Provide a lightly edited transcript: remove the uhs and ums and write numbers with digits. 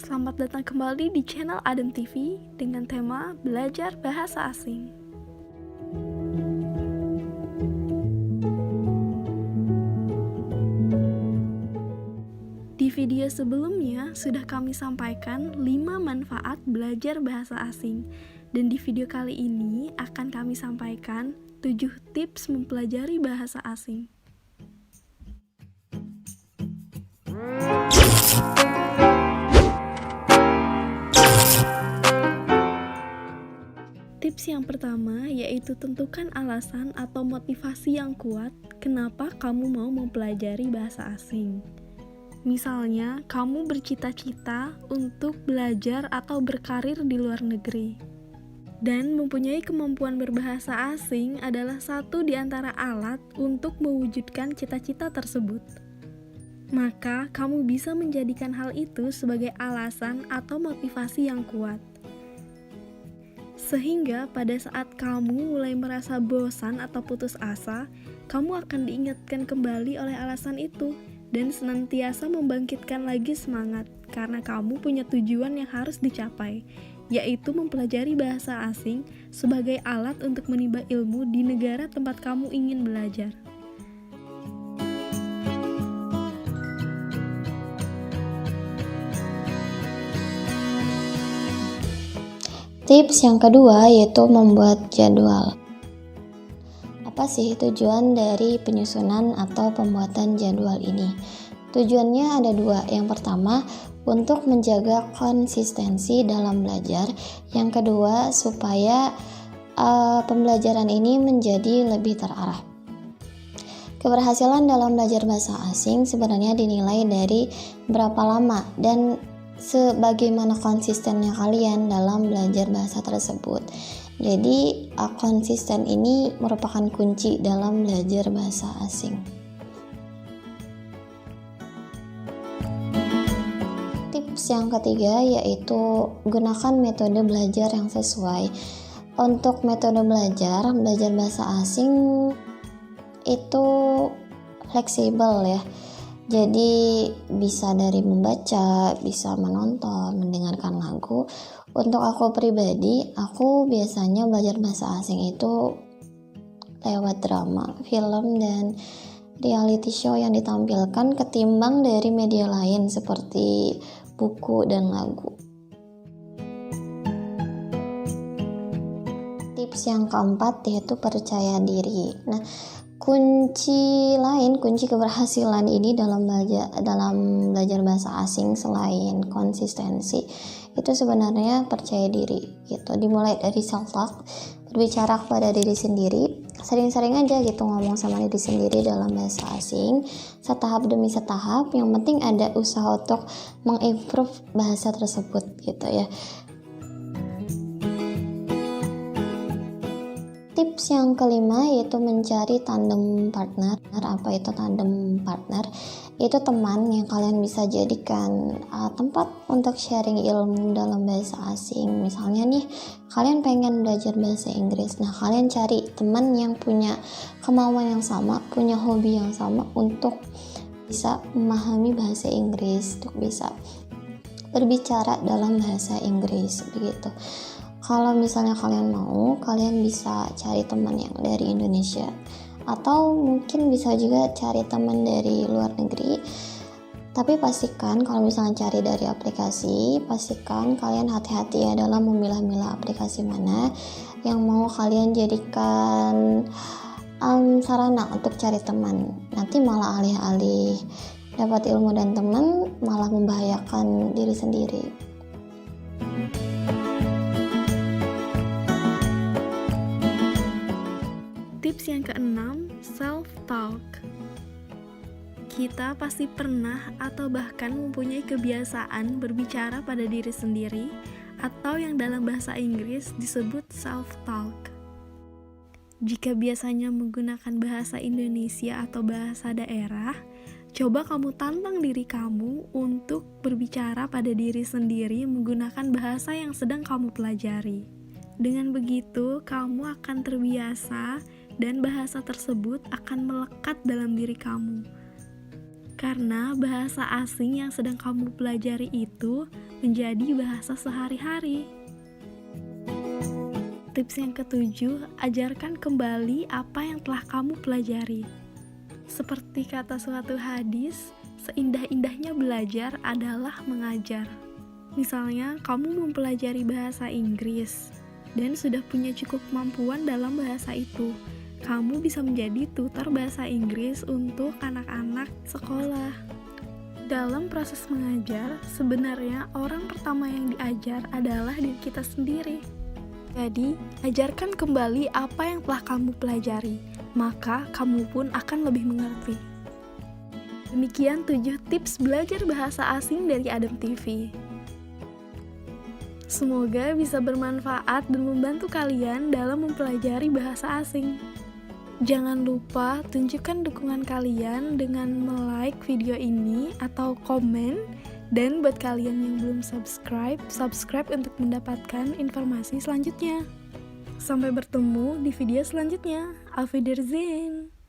Selamat datang kembali di channel Adem TV dengan tema Belajar Bahasa Asing. Di video sebelumnya sudah kami sampaikan 5 manfaat belajar bahasa asing. Dan di video kali ini akan kami sampaikan 7 tips mempelajari bahasa asing. Tips yang pertama yaitu tentukan alasan atau motivasi yang kuat kenapa kamu mau mempelajari bahasa asing. Misalnya, kamu bercita-cita untuk belajar atau berkarir di luar negeri. Dan mempunyai kemampuan berbahasa asing adalah satu di antara alat untuk mewujudkan cita-cita tersebut. Maka, kamu bisa menjadikan hal itu sebagai alasan atau motivasi yang kuat. Sehingga pada saat kamu mulai merasa bosan atau putus asa, kamu akan diingatkan kembali oleh alasan itu dan senantiasa membangkitkan lagi semangat karena kamu punya tujuan yang harus dicapai, yaitu mempelajari bahasa asing sebagai alat untuk menimba ilmu di negara tempat kamu ingin belajar. Tips yang kedua yaitu membuat jadwal. Apa sih tujuan dari penyusunan atau pembuatan jadwal ini? Tujuannya ada dua. Yang pertama, untuk menjaga konsistensi dalam belajar. Yang kedua, supaya pembelajaran ini menjadi lebih terarah. Keberhasilan dalam belajar bahasa asing sebenarnya dinilai dari berapa lama dan sebagaimana konsistennya kalian dalam belajar bahasa tersebut. Jadi konsisten ini merupakan kunci dalam belajar bahasa asing. Tips yang ketiga yaitu gunakan metode belajar yang sesuai. Untuk metode belajar bahasa asing itu fleksibel ya. Jadi bisa dari membaca, bisa menonton, mendengarkan lagu. Untuk aku pribadi, aku biasanya belajar bahasa asing itu lewat drama, film, dan reality show yang ditampilkan ketimbang dari media lain seperti buku dan lagu. Tips yang keempat yaitu percaya diri. Nah, kunci keberhasilan ini dalam belajar bahasa asing selain konsistensi itu sebenarnya percaya diri gitu. Dimulai dari self talk, berbicara kepada diri sendiri, sering-sering aja gitu ngomong sama diri sendiri dalam bahasa asing, setahap demi setahap. Yang penting ada usaha untuk mengimprove bahasa tersebut gitu ya. Tips yang kelima yaitu mencari tandem partner. Apa itu tandem partner? Itu teman yang kalian bisa jadikan tempat untuk sharing ilmu dalam bahasa asing. Misalnya nih, kalian pengen belajar bahasa Inggris. Nah, kalian cari teman yang punya kemauan yang sama, punya hobi yang sama untuk bisa memahami bahasa Inggris, untuk bisa berbicara dalam bahasa Inggris begitu. Kalau misalnya kalian mau, kalian bisa cari teman yang dari Indonesia atau mungkin bisa juga cari teman dari luar negeri. Tapi pastikan kalau misalnya cari dari aplikasi, pastikan kalian hati-hati ya dalam memilah-milah aplikasi mana yang mau kalian jadikan sarana untuk cari teman. Nanti malah alih-alih dapat ilmu dan teman, malah membahayakan diri sendiri. Tips yang keenam, self-talk. Kita pasti pernah atau bahkan mempunyai kebiasaan berbicara pada diri sendiri atau yang dalam bahasa Inggris disebut self-talk. Jika biasanya menggunakan bahasa Indonesia atau bahasa daerah, coba kamu tantang diri kamu untuk berbicara pada diri sendiri menggunakan bahasa yang sedang kamu pelajari. Dengan begitu, kamu akan terbiasa dan bahasa tersebut akan melekat dalam diri kamu. Karena bahasa asing yang sedang kamu pelajari itu menjadi bahasa sehari-hari. Tips yang ketujuh, ajarkan kembali apa yang telah kamu pelajari. Seperti kata suatu hadis, seindah-indahnya belajar adalah mengajar. Misalnya, kamu mempelajari bahasa Inggris dan sudah punya cukup kemampuan dalam bahasa itu. Kamu bisa menjadi tutor bahasa Inggris untuk anak-anak sekolah. Dalam proses mengajar, sebenarnya orang pertama yang diajar adalah diri kita sendiri. Jadi, ajarkan kembali apa yang telah kamu pelajari, maka kamu pun akan lebih mengerti. Demikian 7 tips belajar bahasa asing dari Adem TV. Semoga bisa bermanfaat dan membantu kalian dalam mempelajari bahasa asing. Jangan lupa tunjukkan dukungan kalian dengan like video ini atau komen. Dan buat kalian yang belum subscribe untuk mendapatkan informasi selanjutnya. Sampai bertemu di video selanjutnya. Auf Wiedersehen.